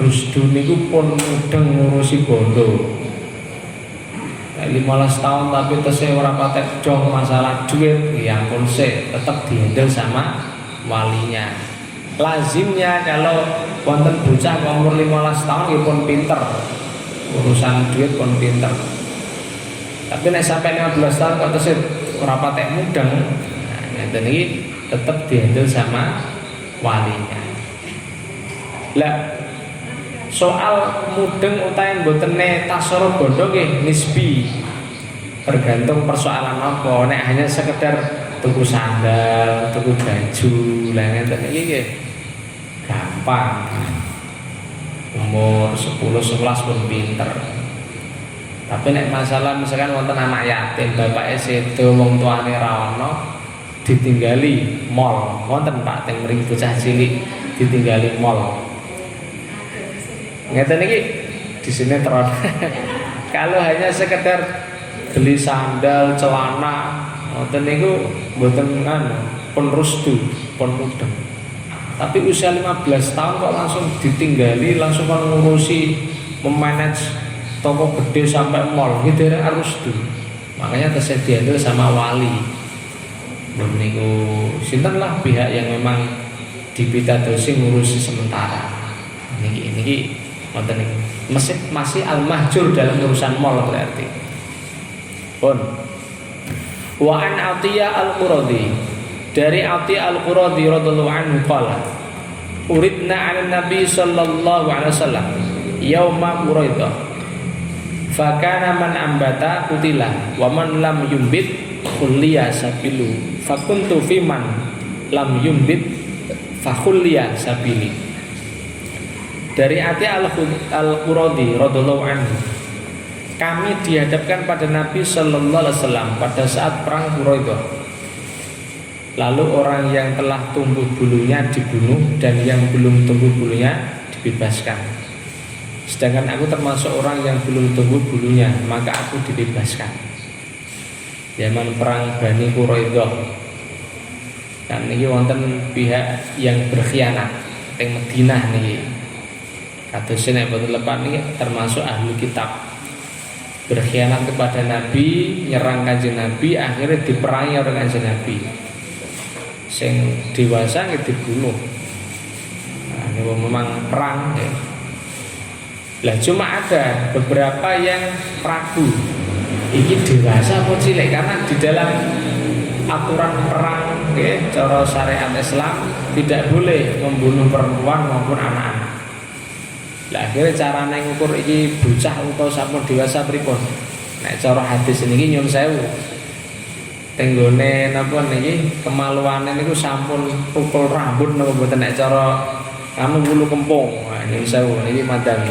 Rusdu niku pun mudeng ngurusi bondo. 15 tahun tapi tesih ora patek dong masalah duit, ya ampun sih, tetap dihandle sama walinya. Lazimnya kalau wonten bocah umur 15 tahun ya pun pinter, urusan duit pun pinter. Tapi nek sampai 15 tahun kok tesih ora patek mudeng, nah ngeten iki tetap dihandle sama walinya. Lah soal mudeng utahe mbotene tasarruf bondo nggih nisbi. Tergantung persoalan apa. Nek hanya sekedar tuku sandal, tuku baju, lah ngeten iki nggih gampang. Umur 10 11 pun pinter. Tapi nek masalah misalkan wonten anak yatim, bapake sedo, wong tuane ra ono, ditinggali mall. Wonten Pak teng mriki bocah cilik ditinggali mall. Ngeten iki di sini terus. Kalau hanya sekedar beli sandal, celana, ngoten niku mboten pun rusdu, pun mudeng. Tapi usia 15 tahun kok langsung ditinggali, langsung kan ngurusi memanage toko gede sampai mall, gitu harus rusdu. Makanya tersedia itu sama wali. Dan niku sinten lah pihak yang memang dipitadosi ngurusi sementara. Niki wonten niku masih al-mahjur dalam urusan mall berarti. Pun wa an Atiyah al-Quradi, dari Atiyah al-Quradi radhiyallahu anhu qala uridna 'ala nabi sallallahu alaihi wasallam yauma Quraidah fa kana man ambata qutila wa man lam yumbit khulliya sabilu fa kuntu fi man lam yumbit fa khulliya sabili. Dari Atiyah al-Quradi radhiyallahu anhu, kami dihadapkan pada Nabi sallallahu alaihi wasallam pada saat perang Quraidah. Lalu orang yang telah tumbuh bulunya dibunuh dan yang belum tumbuh bulunya dibebaskan. Sedangkan aku termasuk orang yang belum tumbuh bulunya, maka aku dibebaskan. Zaman perang Bani Quraidah. Dan ini wonten pihak yang berkhianat teng Madinah niki. Kados nek boten lepat niki termasuk ahli kitab. Berkhianat kepada Nabi, nyerang Kanjeng Nabi, akhirnya diperangi oleh Kanjeng Nabi. Sing dewasa nggih dibunuh. Nah, ini memang perang ya. Lah cuma ada beberapa yang ragu. Ini dewasa apa cilik, karena di dalam aturan perang ya, cara syariat Islam tidak boleh membunuh perempuan maupun anak-anak. Lah akhirnya carane ngukur iki bocah utawa sampun dewasa pripun. Nek cara hadis niki nyun sewu. Tenggone napa niki kemaluane niku sampun tukul rambut napa mboten nek cara anu wulu kempung. Nah nyun sewu niki madang.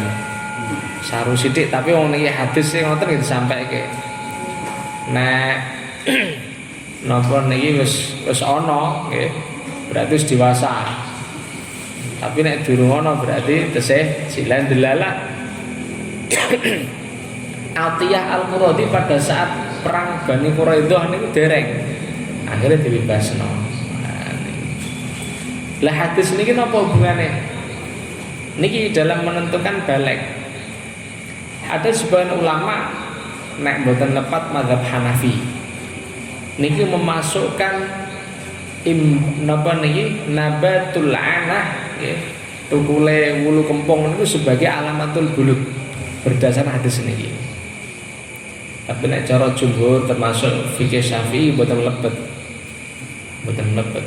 Saru sithik tapi wong niki hadis sing ngoten nggih disampaike. Nek napa niki wis ana nggih berarti wis dewasa. Tapi nek durung ana berarti tesih silan delalah. Atiyah al-Quradi pada saat perang Bani Quraidah niku dereng. Akhirnya dibebasno. Lah hadis niki napa hubungane? Niki dalam menentukan balik. Ada sebagian ulama nek mboten lepat mazhab Hanafi. Niki memasukkan napa niki nabatul anah ya, tukule wulu kempung itu sebagai alamatul buluk berdasarkan hadis niki. Tapi nek cara jumhur termasuk fikih Syafi'i mboten lebet. Mboten lebet.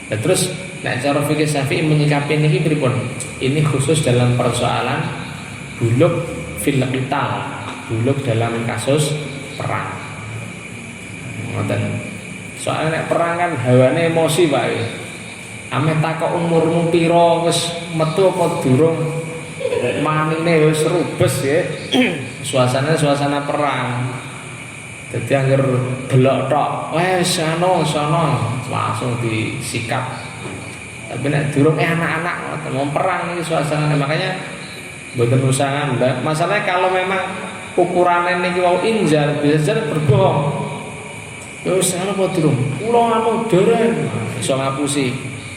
Nah, terus nek cara fikih Syafi'i menyikapi niki pripun? Ini khusus dalam persoalan buluk fil qital, buluk dalam kasus perang. Ngoten. Soalnya nek perang kan hawane emosi Pak. Ameh takok umurmu pira wis metu apa durung manine wis rubes ya. Suasana perang. Dadi anggere delok tok, wis sono langsung disikap. Tapi nek durung anak-anak mau perang iki suasanane, makanya Mboten usah ngambak. Masalahnya kalau memang ukurannya niki wau injal, bisa berbohong. Ya wis ana apa durung? Kula anu dereng. Iso ngapusi.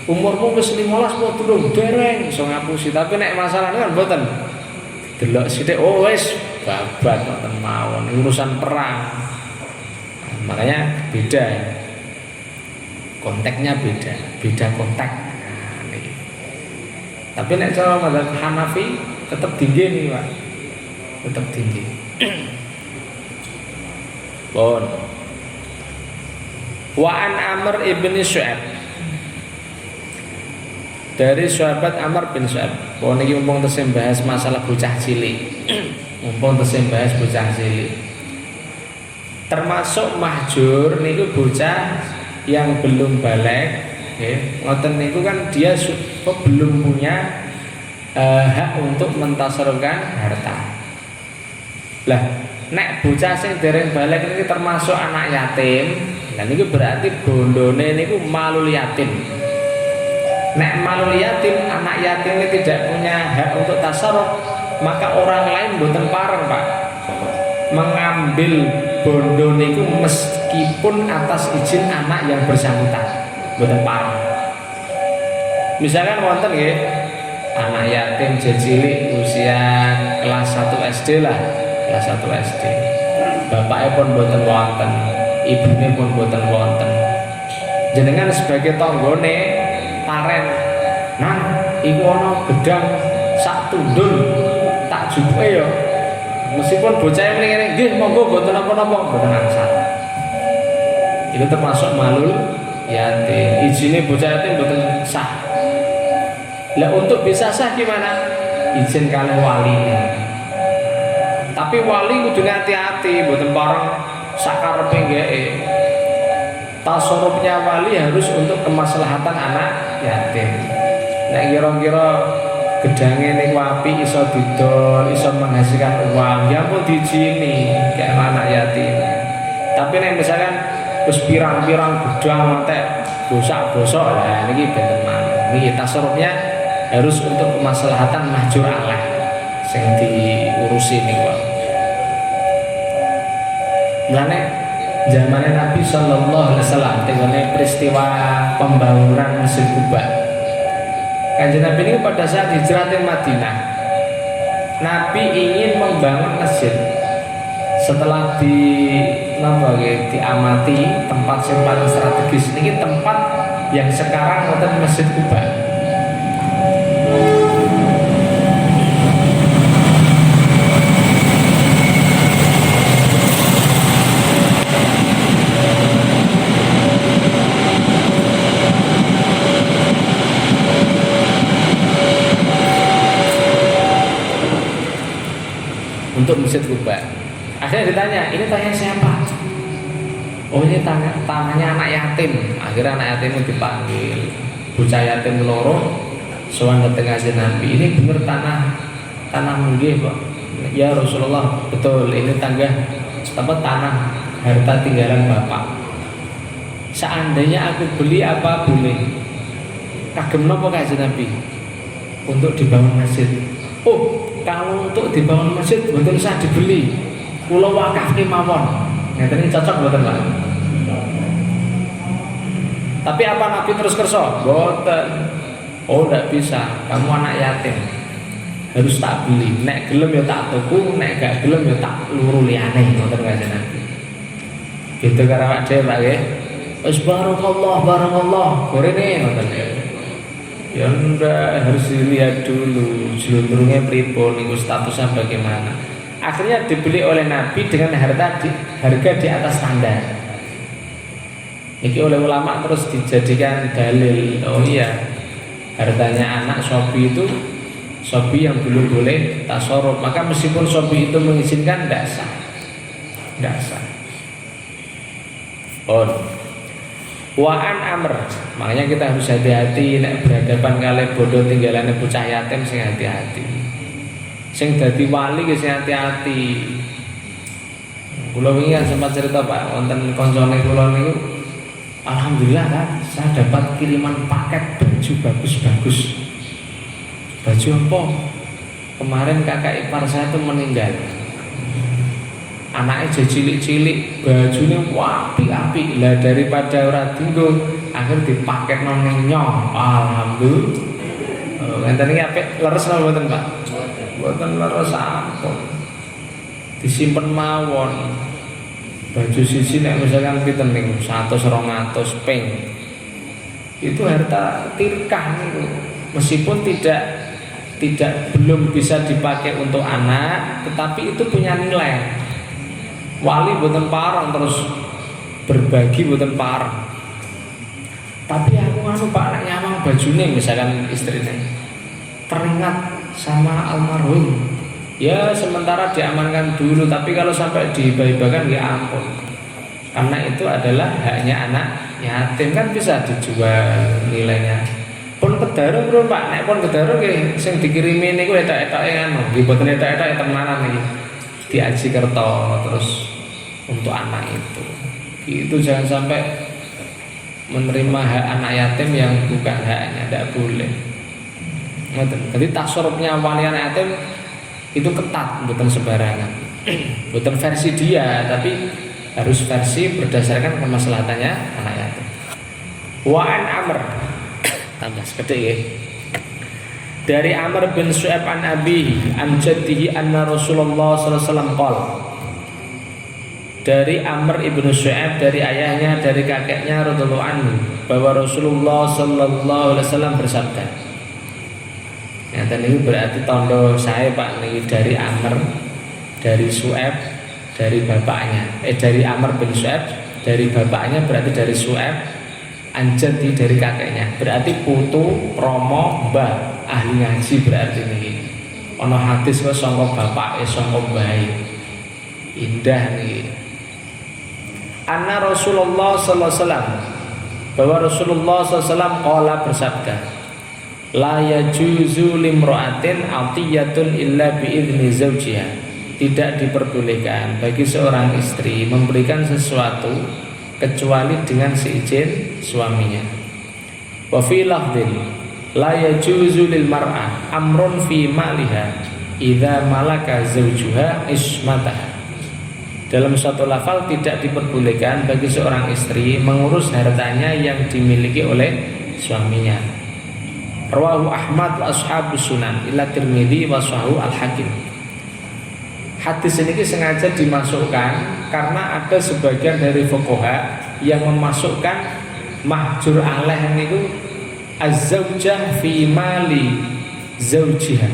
Umurmu wis 15 apa durung? Dereng iso ngapusi. Tapi nek masalahnya kan mboten. Delok sithik oh wis babat ngoten mawon. Urusan perang. Nah, makanya beda. Konteksnya beda konteks. Nah, niki. Tapi nek cara mazhab Hanafi tetap tinggi nih, Pak. Tetap tinggi. Bon. Wa an Amr ibn Syu'aib. Dari sahabat Amr bin Syu'aib. Wong niki mumpung tesih bahas masalah bocah cilik. Mumpung tesih bahas bocah cilik. Termasuk mahjur niku bocah yang belum balik, nggih. Ngoten niku kan dia belum punya hak untuk mentasarufkan harta. Lah, nek bocah sing dereng balik niki termasuk anak yatim. Nah ini berarti bondone niku malul yatim. Nek malul yatim, anak yatim ini tidak punya hak untuk tasarruf, maka orang lain mboten pareng, Pak, mengambil bondo niku meskipun atas izin anak yang bersangkutan. Mboten pareng. Misalkan wonten nggih, anak yatim cilik usia kelas 1 SD lah, kelas 1 SD. Bapaknya pun mboten wonten. Ibunya pun boten wonten. Jenengan sebagai tanggane paren, nang iku ana gedang sak tundul tak jupuke ya. Meskipun bocah ngene nggih monggo boten napa-napa, boten angsal. Itu termasuk malul yatim. Izine bocah yatim boten sah. Lah untuk bisa sah gimana? Izin kali waline. Tapi wali kudu hati-hati, boten bareng sakarepe nggih. Tasarrufnya wali harus untuk kemaslahatan anak yatim. Nek kira-kira gedange niku apik iso didol, iso menghasilkan uang, ya pun dijini kayak anak yatim. Tapi nek misalkan wis pirang-pirang gedang entek bosak-bosok lah niki benten maneh. Niki tasarrufnya harus untuk kemaslahatan mahjur Allah sing diurusi niku. Mulane zamane Nabi sallallahu alaihi wasallam tengene peristiwa pembangunan Masjid Quba. Kanjeng Nabi ini pada saat hijrah ke Madinah, Nabi ingin membangun masjid. Setelah diamati tempat yang paling strategis ini tempat yang sekarang wonten Masjid Quba. Untuk Masjid Quba. Akhirnya ditanya, ini tanya siapa? Oh ini tangannya anak yatim. Akhirnya anak yatim itu dipanggil. Bocah yatim loro sowan dateng kanjeng Nabi. Ini bener tanah nggih, Pak. Ya Rasulullah, betul. Ini tanah harta tinggalan Bapak. Seandainya aku beli apa boleh? Kagem napa kanjeng Nabi? Untuk dibangun masjid. Oh, kalau untuk dibangun masjid betul usah dibeli, kula wakafke mawon. Ngeten iki cocok mboten, Pak? Tapi apa Nabi terus kerso? Mboten. Oh, ndak bisa. Kamu anak yatim. Harus tak beli. Nek gelem ya tak tuku, nek gak gelem ya tak luru liyane, ngoten kanjeng Nabi. Gitu karo awak dhewe, Pak nggih. Wis barakallah, gorene ngoten ya. Ya ndak, harus dilihat dulu jelundrungnya pripun niku statusnya bagaimana. Akhirnya dibeli oleh Nabi dengan harga di atas standar. Ini oleh ulama terus dijadikan dalil. Oh iya, hartanya anak Sobi itu Sobi yang belum boleh tasarruf. Maka meskipun Sobi itu mengizinkan tidak sah. Oh. Waan Amr, makanya kita harus hati-hati nek berhadapan kali bodoh tinggalane bocah yatim, sing hati-hati. Sing dadi wali ki sing hati-hati. Kula wingi kan sempat cerita Pak, wonten kancane kula niku alhamdulillah kan saya dapat kiriman paket baju bagus-bagus. Baju apa? kemarin kakak ipar saya tuh meninggal. Anaknya jadi cilik-cilik, bajunya wapi-api. Lah daripada ora dinggo, akhir dipakai nang nyong. Alhamdulillah. Ngenten iki apik leres napa mboten, Pak? Mboten leres ampun. Disimpen mawon. Baju sisi nek misalkan pinten niku 100 200 ping. Itu harta tirkah niku. Meskipun tidak belum bisa dipakai untuk anak, tetapi itu punya nilai. Wali boten parang terus berbagi boten parang. Tapi aku Pak nek nyamang bajune misalkan istrinya teringat sama almarhum. Ya sementara diamankan dulu, tapi kalau sampai dihibah-hibahkan ya ampun. Karena itu adalah haknya anak yatim, kan bisa dijual nilainya. Pun kedaru bro Pak, nek pun kedaru nggih sing dikirimi niku etok-etoke anu, nggih boten etok-etok temenan iki. Di Aji Kerto terus untuk anak itu jangan sampai menerima hak anak yatim yang bukan haknya, tidak boleh. Jadi tasarrufnya wali anak yatim itu ketat, bukan sembarangan. Bukan versi dia, tapi harus versi berdasarkan kemaslahatannya anak yatim. Wa an Amr tambah sekedhik ya. Dari Amr bin Su'aib an abihi an jaddihi anna Rasulullah sallallahu alaihi wasallam qala. Dari Amr ibnu Su'aib dari ayahnya dari kakeknya radhiyallahu anhu bahwa Rasulullah sallallahu alaihi wasallam bersabda. Ya tadi berarti tondo saya Pak ini dari Amr dari Su'aib dari bapaknya. Dari Amr bin Su'aib dari bapaknya berarti dari Su'aib anjati dari kakeknya. Berarti putu romo mbah ahli ngaji berarti ini. Ono hadis wis saka bapak saka mbahe. Indah nih. Anna Rasulullah sallallahu alaihi wasallam bahwa Rasulullah sallallahu alaihi wasallam qala bersabda la yajuzu limra'atin atiyatun illa bi'izni zawjiha. Tidak diperbolehkan bagi seorang istri memberikan sesuatu kecuali dengan seizin suaminya. Wa fi lafdhin la yajuzu lil mar'ah amrun fi maliha idza malaka zawjuha ismataha. Dalam suatu lafal tidak diperbolehkan bagi seorang istri mengurus hartanya yang dimiliki oleh suaminya. Rawahu Ahmad wa ashabus sunan ila Tirmidzi wa sahahu al-Hakim. Hadis ini sengaja dimasukkan karena ada sebagian dari fuqaha yang memasukkan mahjur alaih niku az-zaujah fi mali zaujiha.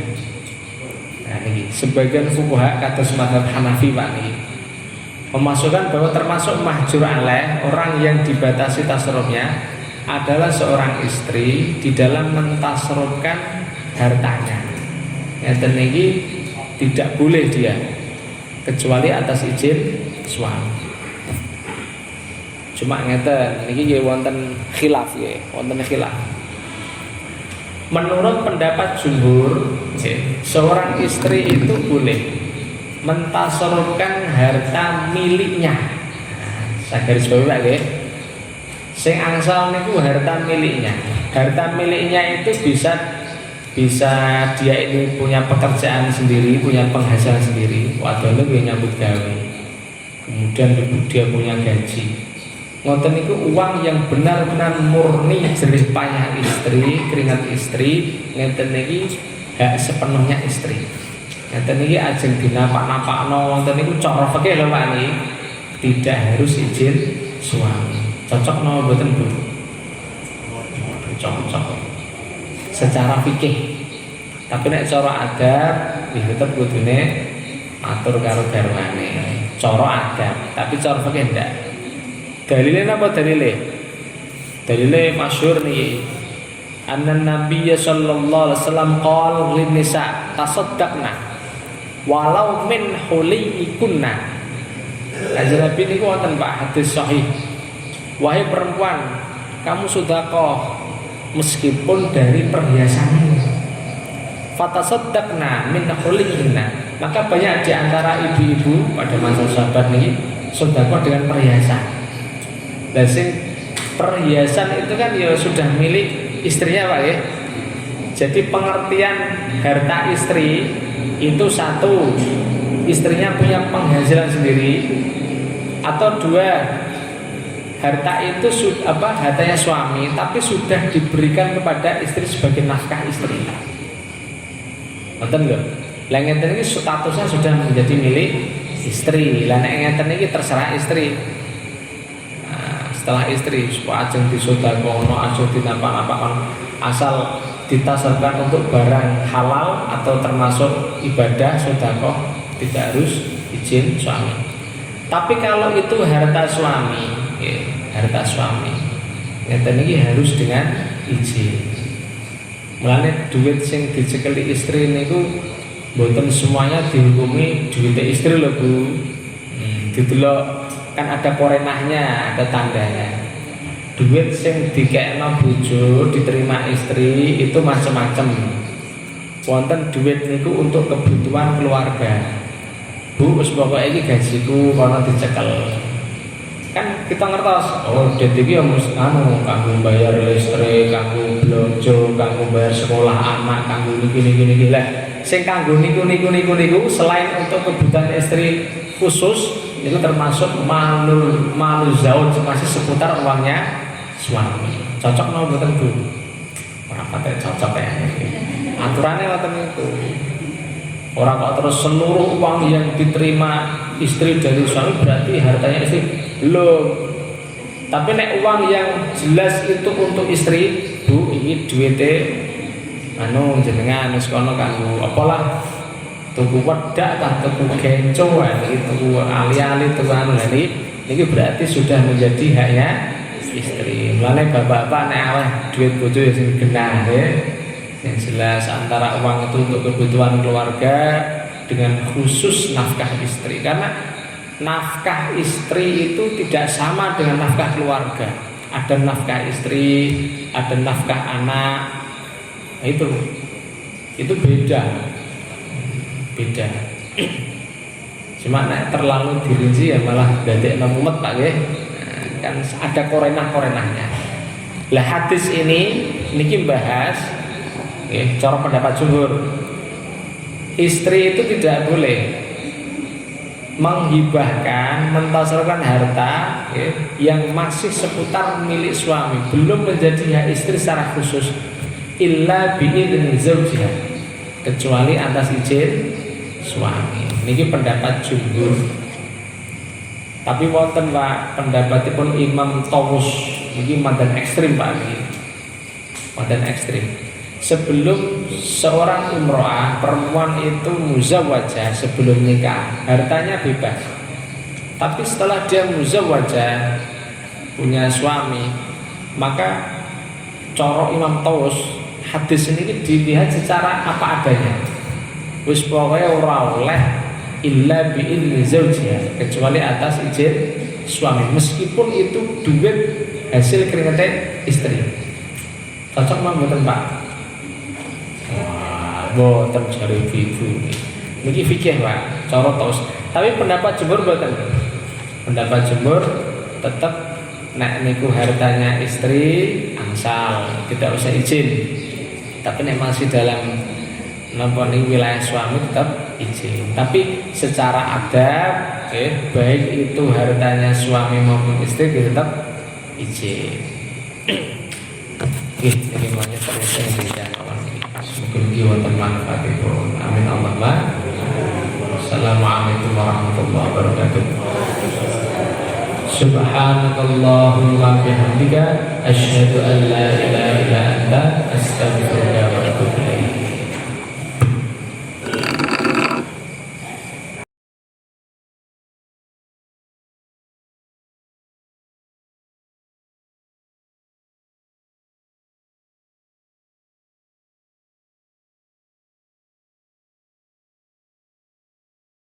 Nah ini sebagian fuqaha kata mazhab Hanafi Pak niki memasukkan bahwa termasuk mahjur alaih orang yang dibatasi tasarrufnya adalah seorang istri di dalam mentasarrufkan hartanya. Ngeten niki tidak boleh dia kecuali atas izin suami. Cuma ngeten niki nggih wonten khilaf nggih, wonten khilaf. Menurut pendapat jumhur, seorang istri itu boleh mentasarrufkan harta miliknya. Saya garis bawahi nggih. Sing angsal niku harta miliknya. Harta miliknya itu bisa dia ini punya pekerjaan sendiri, punya penghasilan sendiri, wadone kuwi nyambut gawe. Kemudian dia punya gaji. Ngoten niku uang yang benar-benar murni jerih payah istri, keringat istri, ngeten niki hak sepenuhnya istri. Ngeten iki ajeng dinapak-napakno wonten niku cara fikih lho Pak niki. Tidak harus izin suami. Cocok napa mboten Bu? Cocok. Secara fikih. Tapi nek cara adat nggih tetep kudune atur karo garwane. Cara adat, tapi cara fikih ndak. Dalile napa dalile? Dalile masyhur niki. Anna Nabiyya sallallahu alaihi wasallam qala lin nisa tasaddaqna walau min huliikunna. Kanjeng Nabi niku wonten Pak hadis sahih. Wahai perempuan, kamu sedekah meskipun dari perhiasanmu. Fatasaddaqna min huliikunna. Maka banyak di antara ibu-ibu pada masa sahabat niki sedekah dengan perhiasan. Dan sing perhiasan itu kan ya sudah milik istrinya Pak ya. Jadi pengertian harta istri itu satu, istrinya punya penghasilan sendiri, atau dua, harta itu hartanya suami tapi sudah diberikan kepada istri sebagai nafkah istri. Nonton nggak? Lah ngeten iki statusnya sudah menjadi milik istri. Lah nek ngeten iki terserah istri. Nah, setelah istri ajeng disedekahno, ajeng dinapa-napakan, asal ditasalkan untuk barang halal atau termasuk ibadah sedekah, tidak harus izin suami. Tapi kalau itu harta suami, harta suami, ngeten iki harus dengan izin. Mulane duit sing dicekeli istri niku mboten semuanya dihukumi duit istri lho Bu. Didelok kan ada korenahnya, ada tandanya. Duit sing dikekno bojo diterima istri itu macam-macam. Wonten duit niku untuk kebutuhan keluarga. Bu, wis pokoke iki gajiku kono dicekel. Kan kita ngertos, oh duit iki kanggo bayar listrik, kanggo blonjo, kanggo bayar sekolah anak, kanggo niki lah. Sing kanggo niku selain untuk kebutuhan istri khusus, itu termasuk malu zauj, masih seputar uangnya suami. Cocok mau mboten Bu? Ora patek cocok ya. Aturannya ngoten itu. Orang kok terus seluruh uang yang diterima istri dari suami berarti hartanya istri. Belum. Tapi nek uang yang jelas itu untuk istri, Bu, ini duitnya jenengan wis kono kanggo apalah tuku wedak kah tuku genco iki tuku ali-ali tuku niki berarti sudah menjadi haknya istri. Mulane bapak-bapak nek aweh duit bojo ya sing genah yang jelas antara uang itu untuk kebutuhan keluarga dengan khusus nafkah istri, karena nafkah istri itu tidak sama dengan nafkah keluarga. Ada nafkah istri, ada nafkah anak, nah, itu beda. Cuma nek terlalu dirinci ya malah dadekno mumet Pak nggih. Kan ada korenah-korenahnya. Lah hadis ini niki bahas cara pendapat jumhur, istri itu tidak boleh menghibahkan, mentasarkan harta yang masih seputar milik suami, belum menjadi hak istri secara khusus, illa bi'idzni zawjiha, kecuali atas izin suami. Niki pendapat jumhur. Tapi wonten Pak pendapatipun Imam Tawus, niki madan ekstrim Pak niki. Madan ekstrim. Sebelum seorang imro'ah, perempuan itu muzawwajah sebelum nikah, hartanya bebas. Tapi setelah dia muzawwajah, punya suami, maka coro Imam Tawus, hadis ini dilihat secara apa adanya. Wis pokoknya ora oleh illa bi'idzni zawjiha, kecuali atas izin suami, meskipun itu duit hasil keringetnya istri. Cocok mah mboten Pak? Mboten jare ibu niki fikih Pak, cara tos. Tapi pendapat jumhur mboten. Pendapat jumhur tetap nek niku hartanya istri angsal, tidak usah izin. Tapi nek masih dalam napa wilayah suami tetap izin. Tapi secara adab baik itu hartanya suami maupun istri tetap izin. Ini banyak terus yang diberikan Allah. Semoga wonten manfaatipun. Amin Allahumma. Assalamualaikum warahmatullahi wabarakatuh. Subhanakallahumma bihamdika asyhadu an la ilaha illa anta astaghfiruka